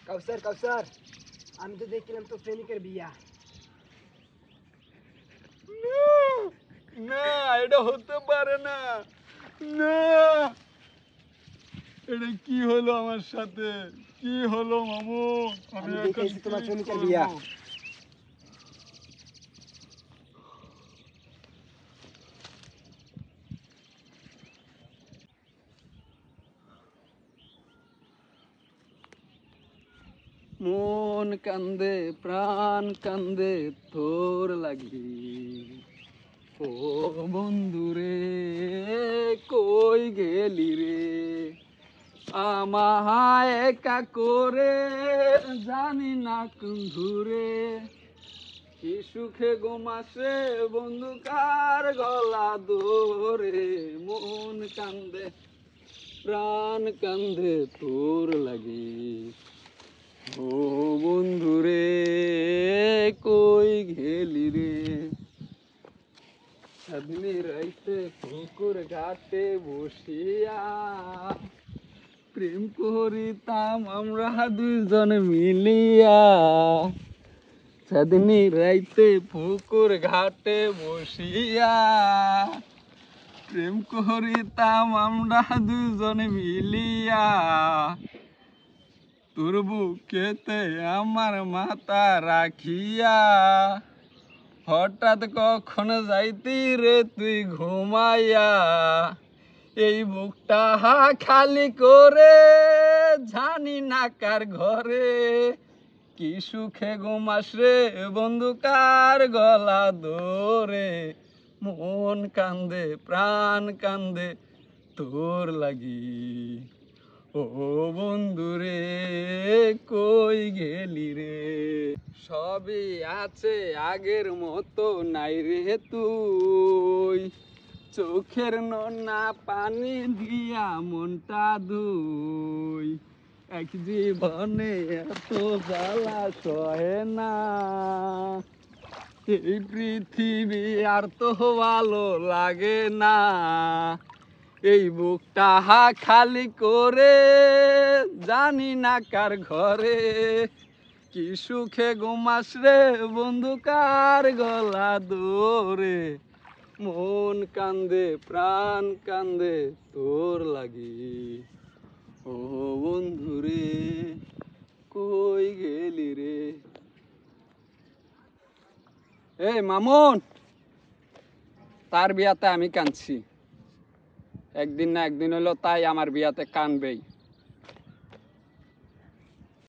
কাউসার কাউসার, আমি তো দেখলাম তো প্রেমিকের বিয়া। না, এটা হতে পারে না। না, এটা কি হলো আমার সাথে? কি হলো মামু? আমি এখন দেখেছি তোমার কি প্রেমিকের করব? বিয়া। মন কান্দে প্রাণ কান্দে তোর লাগি, ও বন্ধু রে কই গেলি রে, আমায় একা করে জানি না কোন ঘুরে, কি সুখে ঘুমাসে বন্ধু কার গলা ধরে, মন কান্দে প্রাণ কান্দে তোর লাগি, ও বন্ধু রে কই গেলি রে। সাদনি রাইতে পুকুর ঘাটে বসিয়া প্রেম করিতাম আমরা দুইজন মিলিয়া, সাদনি রাইতে পুকুর ঘাটে বসিয়া প্রেম করিতাম আমরা দুইজন মিলিয়া, তোর বুকেতে আমার মাথা রাখিয়া হঠাৎ কখন যাইতি রে তুই ঘুমাইয়া, এই বুকটা খালি করে জানি না কার ঘরে, কি সুখে ঘুমাস রে বন্ধু কার গলা ধরে, মন কান্দে প্রাণ কান্দে তোর লাগি, ও বন্ধু রে কই গেলি রে। সবই আছে আগের মতো নাই রে তুই, চোখের নোনা পানি দিয়া মনটা ধুই, এক জীবনে এত জ্বালা সহে না, এই পৃথিবী আর তো ভালো লাগে না, এই বুকটা খালি করে জানি না কার ঘরে, কি সুখে ঘুমাস রে বন্ধু কার গলা ধরে, মন কান্দে প্রাণ কান্দে তোর লাগি, ও বন্ধু রে কই গেলি রে। এই মামুন, তার বিয়াতে আমি কাঁদছি, একদিন না একদিন হলো তাই আমার বিয়াতে কানবেই।